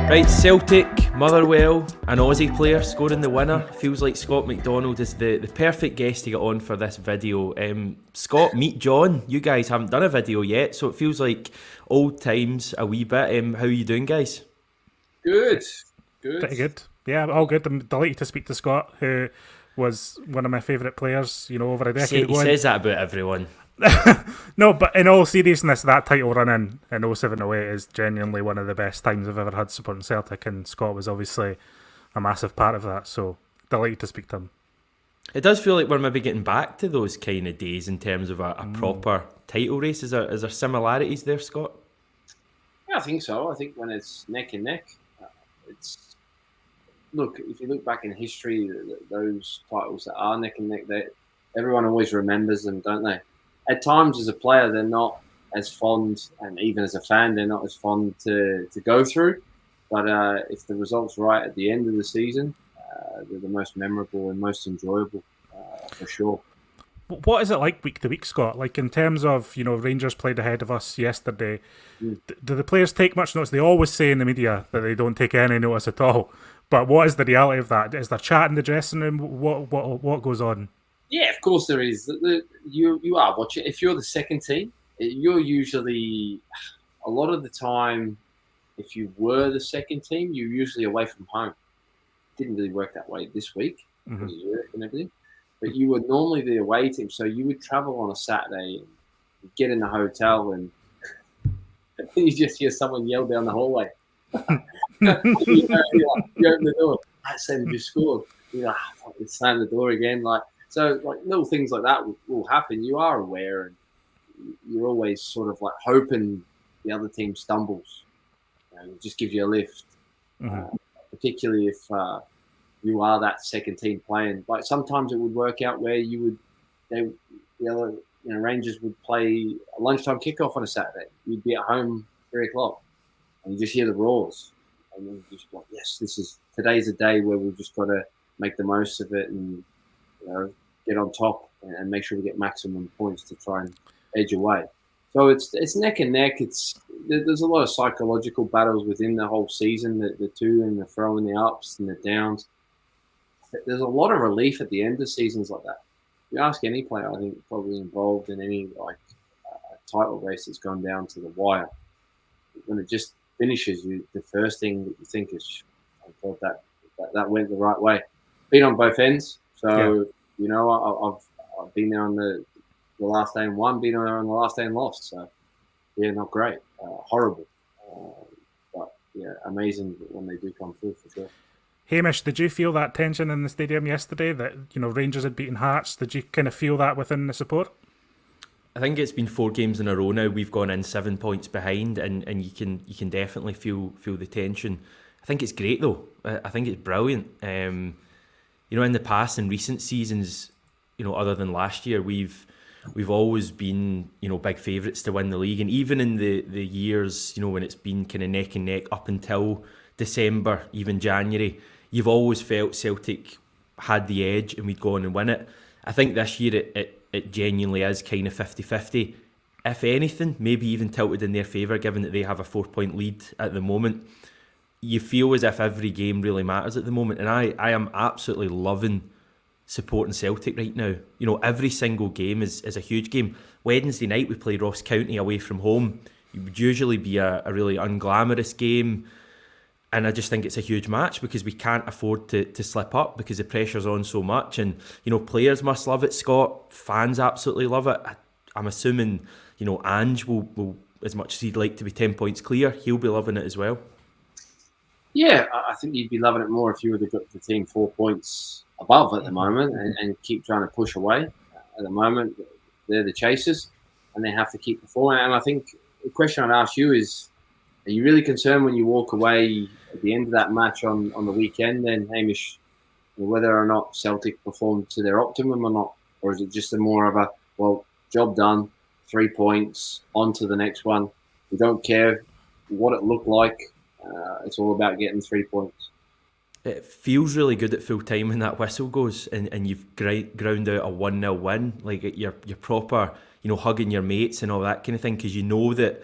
Right, Celtic, Motherwell, an Aussie player scoring the winner. Feels like Scott McDonald is the perfect guest to get on for this video. Scott, meet John. You guys haven't done a video yet, so it feels like old times a wee bit. How are you doing, guys? Good. Pretty good. Yeah, all good. I'm delighted to speak to Scott, who was one of my favourite players, over a decade ago. He says that about everyone. No, but in all seriousness, that title run in 07-08 is genuinely one of the best times I've ever had supporting Celtic, and Scott was obviously a massive part of that, so delighted to speak to him. It does feel like we're maybe getting back to those kind of days in terms of a proper title race. Is there similarities there, Scott? Yeah, I think so. I think when it's neck and neck, look, if you look back in history, those titles that are neck and neck, everyone always remembers them, don't they? At times, as a player, they're not as fond, and even as a fan, they're not as fond to go through. But if the result's right at the end of the season, they're the most memorable and most enjoyable, for sure. What is it like week to week, Scott? Like in terms of, Rangers played ahead of us yesterday. Do the players take much notice? They always say in the media that they don't take any notice at all. But what is the reality of that? Is there chat in the dressing room? What goes on? Yeah, of course there is. You are watching. If you're the second team, you're usually, a lot of the time, if you were the second team, you're usually away from home. Didn't really work that way this week because of work and everything. But you were normally the away team, so you would travel on a Saturday and get in the hotel and you just hear someone yell down the hallway. You open the door. That Sam just scored. You're like, let's slam the door again. So little things like that will happen. You are aware, and you're always sort of hoping the other team stumbles and just gives you a lift. Particularly if you are that second team playing. Sometimes it would work out where the other Rangers would play a lunchtime kickoff on a Saturday. You'd be at home 3:00, and you just hear the roars, and then just like, yes, today's a day where we've just got to make the most of it and get on top and make sure we get maximum points to try and edge away. So it's neck and neck. There's a lot of psychological battles within the whole season, the to and the fro and the ups and the downs. There's a lot of relief at the end of seasons like that. If you ask any player, I think probably involved in any title race that's gone down to the wire, when it just finishes, the first thing that you think is, I thought that went the right way. Been on both ends, so I've been there on the last day and won, been there on the last day and lost. So yeah, not great, horrible, but yeah, amazing when they do come through for sure. Hamish, did you feel that tension in the stadium yesterday that Rangers had beaten Hearts? Did you kind of feel that within the support? I think it's been 4 games in a row now. We've gone in 7 points behind, and you can definitely feel the tension. I think it's great though. I think it's brilliant. In the past, in recent seasons, other than last year, we've always been big favourites to win the league, and even in the years when it's been kind of neck and neck up until December, even January, you've always felt Celtic had the edge and we'd go on and win it. I think this year it genuinely is kind of 50-50. If anything, maybe even tilted in their favour, given that they have a 4-point lead at the moment. You feel as if every game really matters at the moment, and I am absolutely loving supporting Celtic right now. Every single game is a huge game. Wednesday night we play Ross County away from home. It would usually be a really unglamorous game, and I just think it's a huge match because we can't afford to slip up because the pressure's on so much. And players must love it, Scott. Fans absolutely love it. I'm assuming Ange will, as much as he'd like to be 10 points clear, he'll be loving it as well. Yeah, I think you'd be loving it more if you would have got the team 4 points above at the moment and keep trying to push away. At the moment, they're the chasers and they have to keep performing. And I think the question I'd ask you is, are you really concerned when you walk away at the end of that match on the weekend then, Hamish, whether or not Celtic performed to their optimum or not? Or is it just more of a, job done, 3 points, on to the next one. We don't care what it looked like. It's all about getting 3 points. It feels really good at full time when that whistle goes and you've ground out a 1-0 win. Like you're proper, hugging your mates and all that kind of thing, because you know that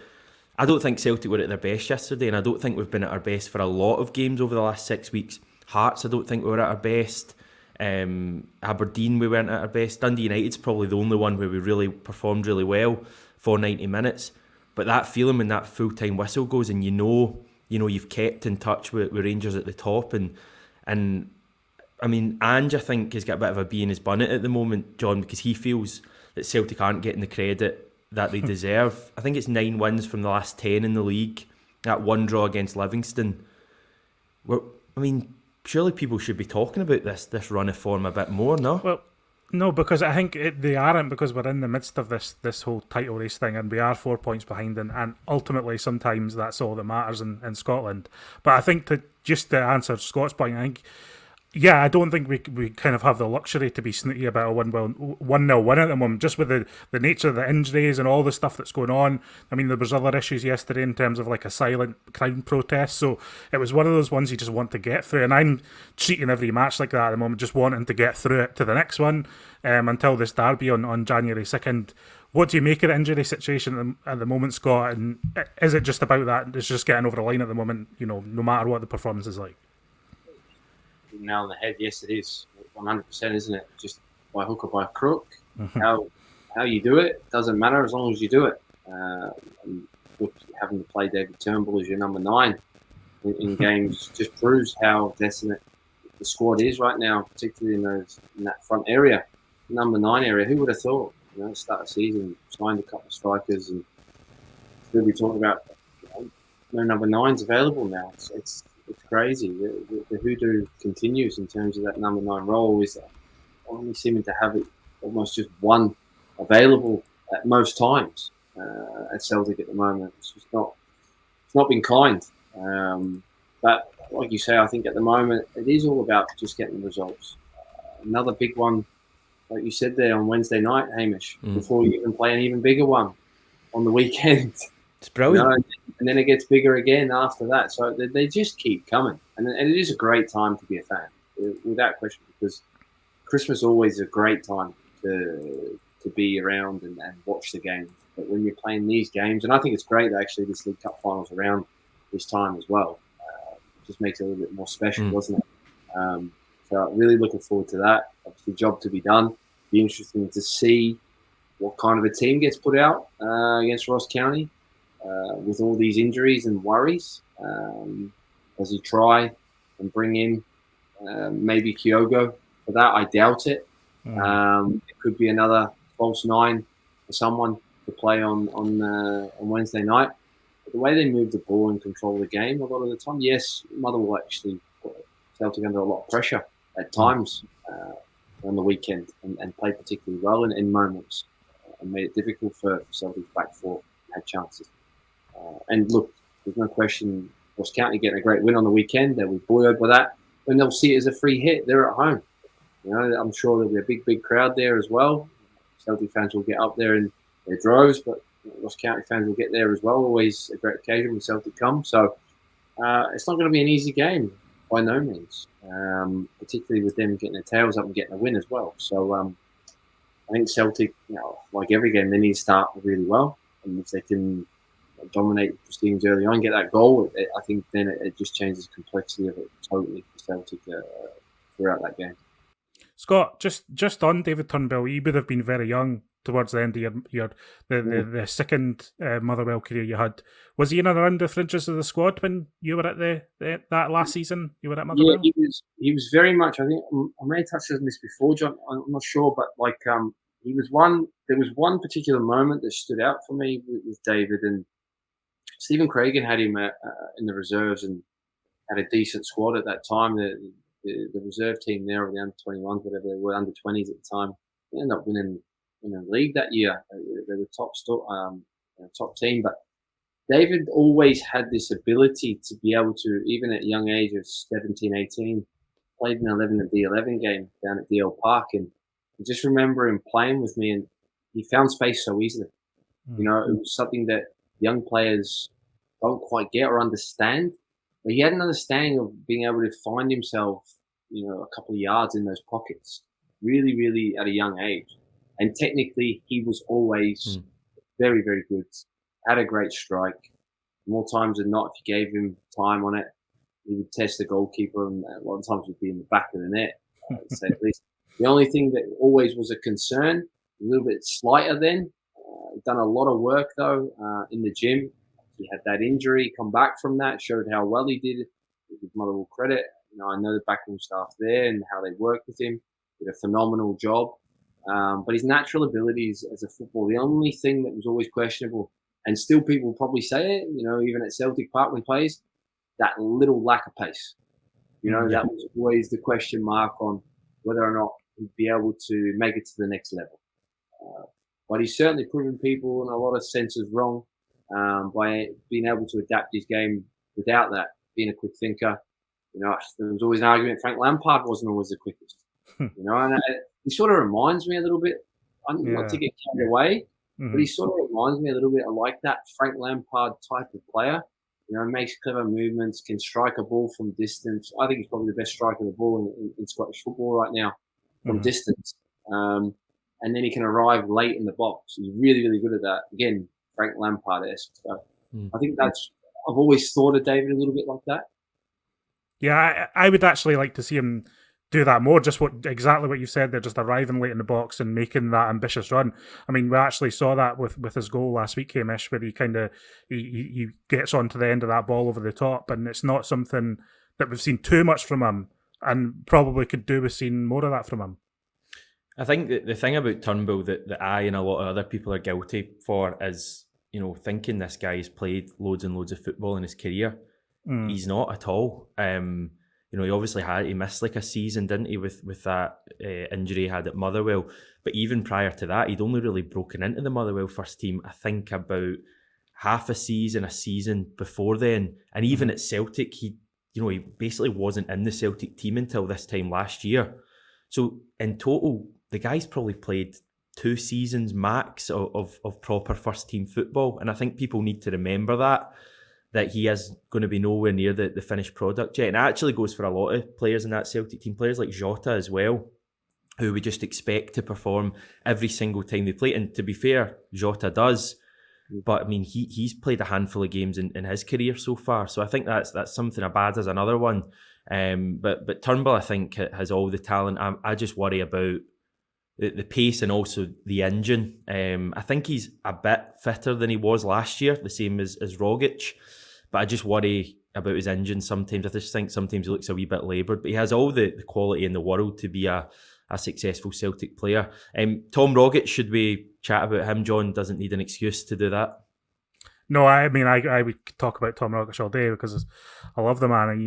I don't think Celtic were at their best yesterday, and I don't think we've been at our best for a lot of games over the last 6 weeks. Hearts, I don't think we were at our best. Aberdeen, we weren't at our best. Dundee United's probably the only one where we really performed really well for 90 minutes. But that feeling when that full-time whistle goes and you know you've kept in touch with Rangers at the top, and I mean, Ange, I think, has got a bit of a bee in his bonnet at the moment, John, because he feels that Celtic aren't getting the credit that they deserve. I think it's 9 wins from the last 10 in the league. That 1 draw against Livingston. Surely people should be talking about this run of form a bit more, no? Well, no, because I think they aren't, because we're in the midst of this whole title race thing, and we are 4 points behind, and ultimately sometimes that's all that matters in Scotland. But I think to answer Scott's point, I think, yeah, I don't think we kind of have the luxury to be snooty about a 1-0 win at the moment, just with the nature of the injuries and all the stuff that's going on. I mean, there was other issues yesterday in terms of like a silent crowd protest, so it was one of those ones you just want to get through, and I'm treating every match like that at the moment, just wanting to get through it to the next one until this derby on January 2nd. What do you make of the injury situation at the moment, Scott? And is it just about that? It's just getting over the line at the moment, no matter what the performance is like? Nail on the head. Yes, it is 100%, isn't it? Just by hook or by crook. Mm-hmm. How you do it doesn't matter as long as you do it. And look, having to play David Turnbull as your number 9 in games just proves how desolate the squad is right now, particularly in that front area, number 9 area. Who would have thought? Start of the season, signed a couple of strikers, and we'll be talking about no number 9s available now. It's crazy. The hoodoo continues in terms of that number 9 role. Is only seeming to have it almost just one available at most times at Celtic at the moment. It's not been kind. But like you say, I think at the moment it is all about just getting the results. Another big one, like you said there on Wednesday night, Hamish, before you even play an even bigger one on the weekend. It's brilliant. And then it gets bigger again after that. So they just keep coming. And it is a great time to be a fan, without question, because Christmas is always a great time to be around and watch the games. But when you're playing these games, and I think it's great that actually this League Cup final's around this time as well. It just makes it a little bit more special, doesn't it? So really looking forward to that. Obviously, job to be done. Be interesting to see what kind of a team gets put out against Ross County. With all these injuries and worries, does he try and bring in maybe Kyogo for that? I doubt it. It could be another false 9 for someone to play on Wednesday night. But the way they move the ball and control the game a lot of the time, yes, Motherwell actually put Celtic under a lot of pressure at times on the weekend and played particularly well in moments and made it difficult for Celtic's back four, had chances. And look, there's no question Ross County getting a great win on the weekend. They were buoyed by that. And they'll see it as a free hit. They're at home. I'm sure there'll be a big crowd there as well. Celtic fans will get up there in their droves, but Ross County fans will get there as well. Always a great occasion when Celtic come. So it's not going to be an easy game by no means, particularly with them getting their tails up and getting a win as well. So I think Celtic, like every game, they need to start really well. And if they can dominate proceedings early on, get that goal, I think then it just changes the complexity of it totally for Celtic throughout that game. Scott, just on David Turnbull, he would have been very young towards the end of the second Motherwell career you had. Was he in and around the fringes of the squad when you were at that last season? You were at Motherwell? Yeah, he was very much. I think I may have touched on this before, John. I'm not sure, but he was one. There was one particular moment that stood out for me with David, and Stephen Cragen had him in the reserves and had a decent squad at that time. The reserve team there, or the under 21s, whatever they were, under 20s at the time, they ended up winning the league that year. They were top team. But David always had this ability to be able to, even at a young age of 17, 18, played an 11 and D11 game down at DL Park. And I just remember him playing with me, and he found space so easily. It was something that young players don't quite get or understand. But he had an understanding of being able to find himself, a couple of yards in those pockets, really, really at a young age. And technically, he was always very, very good. Had a great strike. more times than not, if you gave him time on it, he would test the goalkeeper, and a lot of times would be in the back of the net. To say at least. The only thing that always was a concern, a little bit slighter then. Done a lot of work though in the gym. He had that injury, come back from that, showed how well he did. Give Motherwell credit. I know the backroom staff there and how they worked with him. Did a phenomenal job. But his natural abilities as a footballer, the only thing that was always questionable, and still people probably say it, even at Celtic Park when he plays, that little lack of pace. That was always the question mark on whether or not he'd be able to make it to the next level. But he's certainly proven people in a lot of senses wrong by being able to adapt his game without that, being a quick thinker. There was always an argument Frank Lampard wasn't always the quickest. And he sort of reminds me a little bit, not to get carried away, but he sort of reminds me a little bit. I like that Frank Lampard type of player. Makes clever movements, can strike a ball from distance. I think he's probably the best striker of the ball in Scottish football right now from distance. And then he can arrive late in the box. He's really, really good at that. Again, Frank Lampard-esque. So I think I've always thought of David a little bit like that. Yeah, I would actually like to see him do that more. Just exactly what you said there, just arriving late in the box and making that ambitious run. I mean, we actually saw that with his goal last week, Hamish, where he gets onto the end of that ball over the top, and it's not something that we've seen too much from him, and probably could do with seeing more of that from him. I think the thing about Turnbull that I and a lot of other people are guilty for is, thinking this guy's played loads and loads of football in his career. He's not at all. He obviously he missed like a season, didn't he, with that injury he had at Motherwell. But even prior to that, he'd only really broken into the Motherwell first team, I think, about half a season before then. And even at Celtic, he basically wasn't in the Celtic team until this time last year. So in total, the guy's probably played 2 seasons max of proper first team football. And I think people need to remember that he is going to be nowhere near the finished product yet. And it actually goes for a lot of players in that Celtic team, players like Jota as well, who we just expect to perform every single time they play. And to be fair, Jota does. But I mean, he's played a handful of games in his career so far. So I think that's something bad as another one. But Turnbull, I think, has all the talent. I just worry about the pace and also the engine. I think he's a bit fitter than he was last year, the same as Rogic. But I just worry about his engine sometimes. I just think sometimes he looks a wee bit laboured. But he has all the quality in the world to be a successful Celtic player. Tom Rogic, should we chat about him? John doesn't need an excuse to do that. No, I mean, I would talk about Tom Rogic all day because I love the man. And,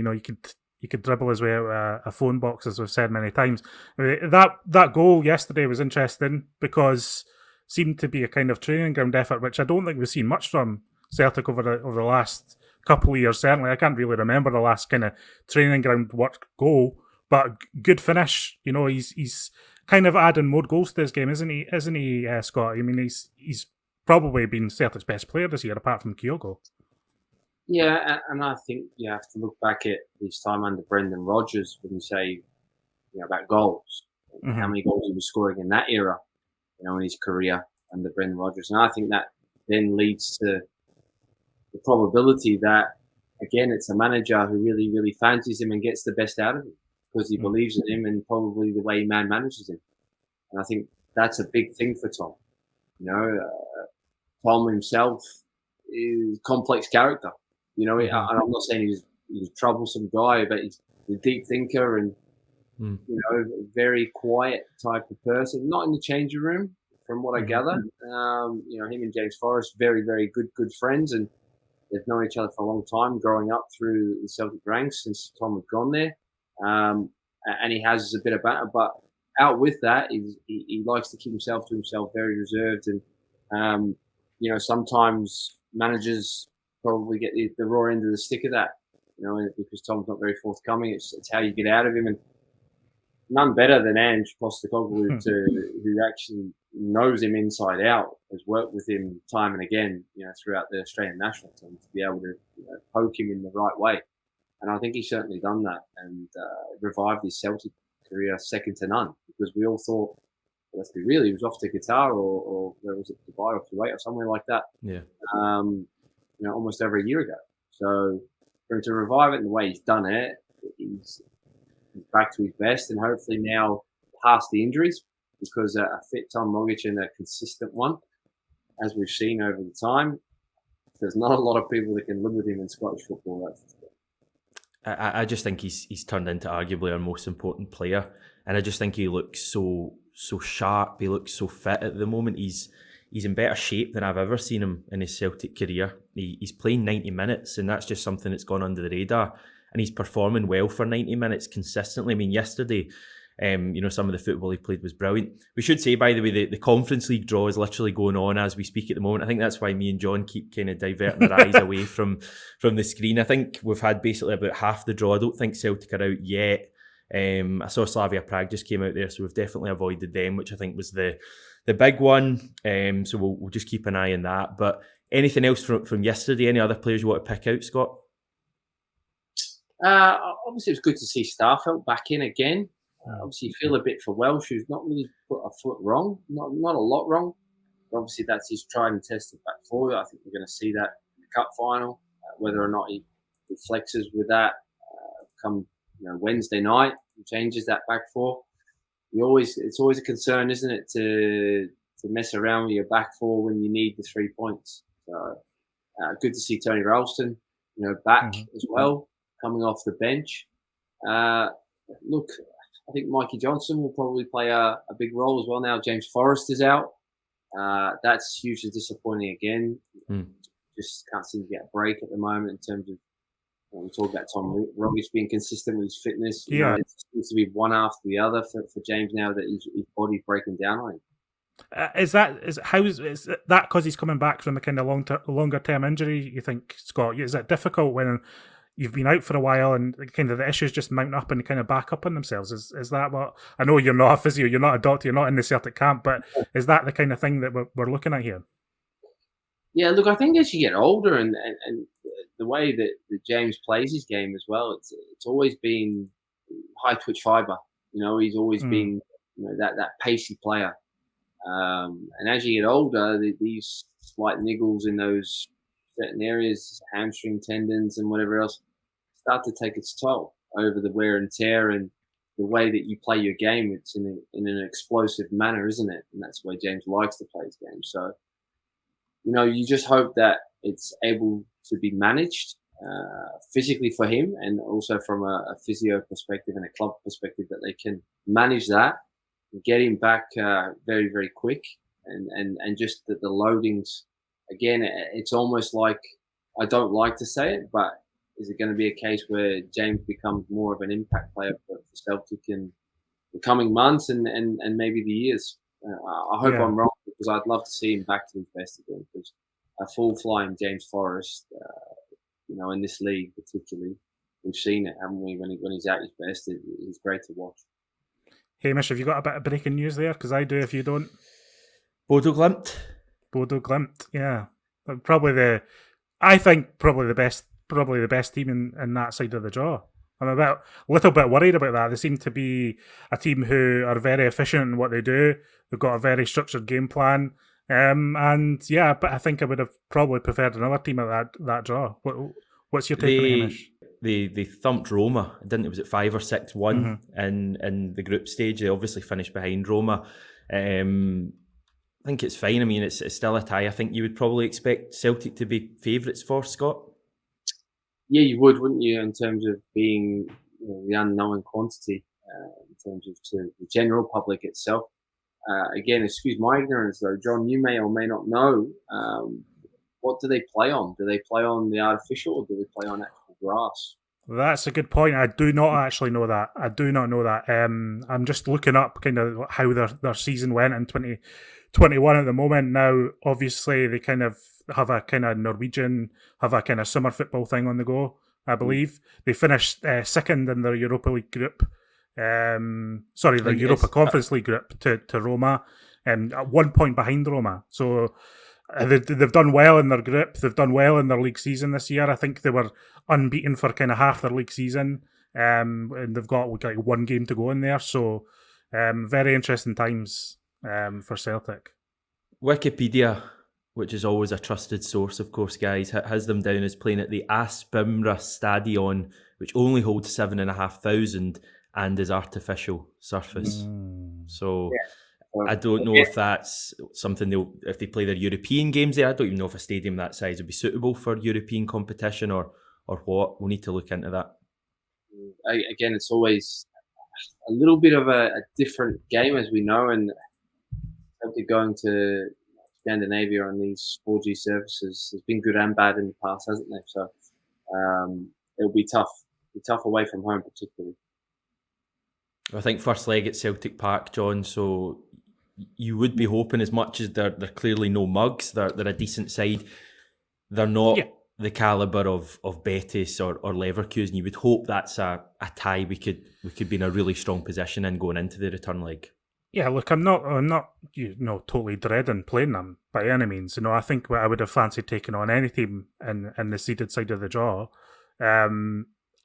you could dribble his way out a phone box, as we've said many times. I mean, that goal yesterday was interesting because it seemed to be a kind of training ground effort, which I don't think we've seen much from Celtic over the last couple of years. Certainly, I can't really remember the last kind of training ground work goal, but good finish. He's kind of adding more goals to his game, isn't he, Scott? I mean, he's probably been Celtic's best player this year, apart from Kyogo. Yeah, and I think you have to look back at his time under Brendan Rodgers when you say, about goals. Mm-hmm. How many goals he was scoring in that era, in his career under Brendan Rodgers. And I think that then leads to the probability that, again, it's a manager who really, really fancies him and gets the best out of him because he believes in him and probably the way he manages him. And I think that's a big thing for Tom. Tom himself is a complex character. And I'm not saying he's a troublesome guy, but he's a deep thinker and, a very quiet type of person. Not in the changing room, from what I gather. Him and James Forrest, very, very good friends, and they've known each other for a long time, growing up through the Celtic ranks since Tom had gone there. And he has a bit of banter, but out with that, he likes to keep himself to himself, very reserved, and sometimes managers probably get the raw end of the stick of that, because Tom's not very forthcoming. It's how you get out of him, and none better than Ange Postecoglou, who actually knows him inside out, has worked with him time and again, throughout the Australian national team to be able to poke him in the right way. And I think he's certainly done that and revived his Celtic career second to none, because we all thought, let's be real, he was off to Qatar or where was it, Dubai or Kuwait or somewhere like that. Yeah. almost over a year ago. So for him to revive it in the way he's done it, he's back to his best, and hopefully now past the injuries, because a fit Tom Rogic and a consistent one, as we've seen over the time, there's not a lot of people that can live with him in Scottish football. I just think he's turned into arguably our most important player, and I just think he looks so sharp. He looks so fit at the moment. He's in better shape than I've ever seen him in his Celtic career. He's playing 90 minutes, and that's just something that's gone under the radar. And he's performing well for 90 minutes consistently. I mean, yesterday, some of the football he played was brilliant. We should say, by the way, the Conference League draw is literally going on as we speak at the moment. I think that's why me and John keep kind of diverting our eyes away from the screen. I think we've had basically about half the draw. I don't think Celtic are out yet. I saw Slavia Prague just came out there, so we've definitely avoided them, which I think was the big one. So we'll just keep an eye on that. But anything else from yesterday? Any other players you want to pick out, Scott? Obviously, it was good to see Starfelt back in again. Obviously, you feel a bit for Welsh, who's not really put a foot wrong, not a lot wrong. But obviously, that's his tried and tested back four. I think we're going to see that in the cup final. Whether or not he flexes with that come Wednesday night, he changes that back four. It's always a concern, isn't it, to mess around with your back four when you need the 3 points. So good to see Tony Ralston, back as well, coming off the bench. Look, I think Mikey Johnson will probably play a big role as well now. James Forrest is out. That's hugely disappointing again. Just can't seem to get a break at the moment in terms of, we talk about Tom Rogic being consistent with his fitness. It seems to be one after the other for James now that his body's breaking down on him. Is that because he's coming back from a kind of longer term injury, you think, Scott? Is it difficult when you've been out for a while and kind of the issues just mount up and kind of back up on themselves? Is that what? I know you're not a physio, you're not a doctor, you're not in the Celtic camp, but is that the kind of thing that we're looking at here? Yeah, look, I think as you get older and the way that James plays his game as well, it's always been high twitch fibre. He's always been that pacey player. And as you get older, these slight niggles in those certain areas, hamstring tendons and whatever else, start to take its toll over the wear and tear and the way that you play your game. It's in an explosive manner, isn't it? And that's the way James likes to play his game. So, you just hope that it's able to be managed physically for him, and also from a physio perspective and a club perspective, that they can manage that and get him back very, very quick. And just the loadings, again, it's almost like, I don't like to say it, but is it going to be a case where James becomes more of an impact player for Celtic in the coming months and maybe the years? I hope I'm wrong, because I'd love to see him back to his best again. Because a full-flying James Forrest, in this league particularly, we've seen it, haven't we? When he's at his best, he's great to watch. Hamish, have you got a bit of breaking news there? Because I do, if you don't. Bodo Glimt, yeah. Probably the best team in that side of the draw. I'm a little bit worried about that. They seem to be a team who are very efficient in what they do. They've got a very structured game plan. But I think I would have probably preferred another team at that draw. What's your take on it, Hamish? They thumped Roma, didn't it? Was it 5 or 6-1 in the group stage? They obviously finished behind Roma. I think it's fine. I mean, it's still a tie. I think you would probably expect Celtic to be favourites for, Scott. Yeah, you would, wouldn't you, in terms of being the unknown quantity, in terms of to the general public itself. Again, excuse my ignorance though, John, you may or may not know, what do they play on? Do they play on the artificial, or do they play on actual grass? That's a good point. I do not actually know that. I do not know that. I'm just looking up kind of how their season went in 2021 at the moment. Now, obviously, they kind of have a kind of summer football thing on the go, I believe. They finished second in their Europa League group. Europa Conference League group to Roma, at 1 point behind Roma. So they've done well in their group. They've done well in their league season this year. I think they were unbeaten for kind of half their league season, and they've got like one game to go in there. So very interesting times for Celtic. Wikipedia which is always a trusted source, of course, guys, has them down as playing at the Aspmyra Stadion, which only holds 7,500 and is artificial surface. So I don't know if that's something if they play their European games there. I don't even know if a stadium that size would be suitable for European competition or what. We'll need to look into that. Again, it's always a little bit of a different game, as we know, and Celtic going to Scandinavia on these 4G services has been good and bad in the past, hasn't it? So it'll be tough. Be tough away from home, particularly. I think first leg at Celtic Park, John. So you would be hoping, as much as they're clearly no mugs, they're a decent side. They're not the calibre of Betis or Leverkusen. You would hope that's a tie we could be in a really strong position in going into the return leg. Yeah, look, I'm not totally dreading playing them by any means. I think I would have fancied taking on any team in the seeded side of the draw.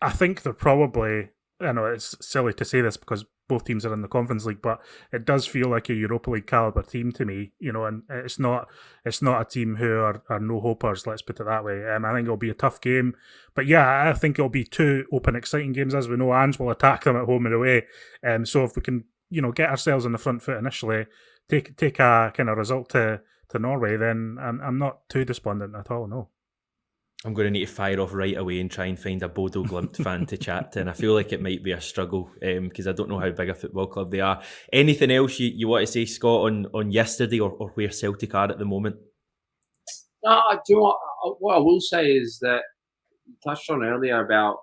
I think they're probably, I know it's silly to say this because both teams are in the Conference League, but it does feel like a Europa League calibre team to me, and it's not a team who are no hopers, let's put it that way. I think it'll be a tough game, but yeah, I think it'll be two open, exciting games. As we know, Ange will attack them at home and away, so if we can, get ourselves on the front foot initially, take a kind of result to Norway, then I'm not too despondent at all, no. I'm going to need to fire off right away and try and find a Bodo Glimt fan to chat to, and I feel like it might be a struggle because I don't know how big a football club they are. Anything else you want to say, Scott, on yesterday or where Celtic are at the moment? No, what I will say is that you touched on earlier about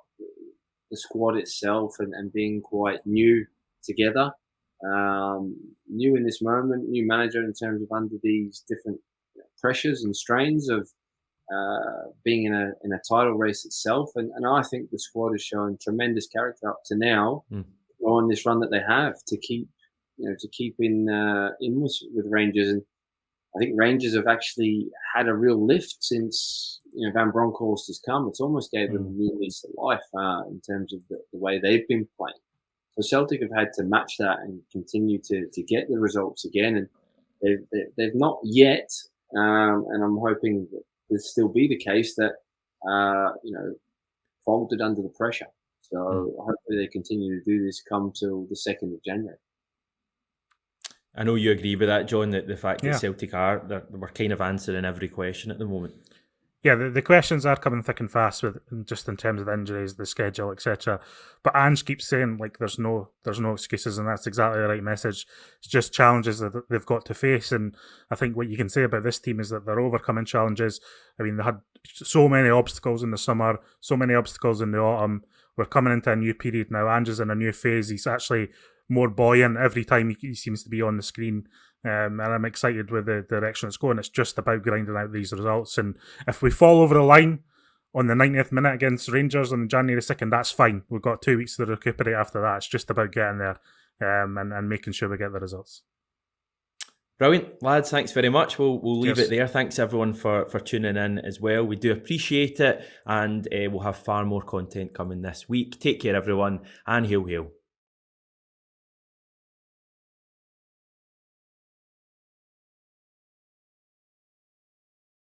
the squad itself and being quite new together. New in this moment, new manager in terms of under these different pressures and strains of being in a title race itself, and I think the squad has shown tremendous character up to now on this run that they have to keep in with Rangers, and I think Rangers have actually had a real lift since Van Bronckhorst has come. It's almost gave them a new lease of life in terms of the way they've been playing. So Celtic have had to match that and continue to get the results again, and they've not yet, and I'm hoping that will still be the case that folded under the pressure. So hopefully they continue to do this come till the 2nd of January. I know you agree with that, John, that the fact that Celtic we're kind of answering every question at the moment. Yeah, the questions are coming thick and fast with just in terms of the injuries, the schedule, etc. But Ange keeps saying there's no excuses, and that's exactly the right message. It's just challenges that they've got to face, and I think what you can say about this team is that they're overcoming challenges. I mean, they had so many obstacles in the summer, so many obstacles in the autumn. We're coming into a new period now. Ange is in a new phase. He's actually more buoyant every time he seems to be on the screen. And I'm excited with the direction it's going. It's just about grinding out these results. And if we fall over the line on the 90th minute against Rangers on January 2nd, that's fine. We've got 2 weeks to recuperate after that. It's just about getting there and making sure we get the results. Brilliant, lads. Thanks very much. We'll leave it there. Thanks everyone for tuning in as well. We do appreciate it, and we'll have far more content coming this week. Take care, everyone, and hail, hail.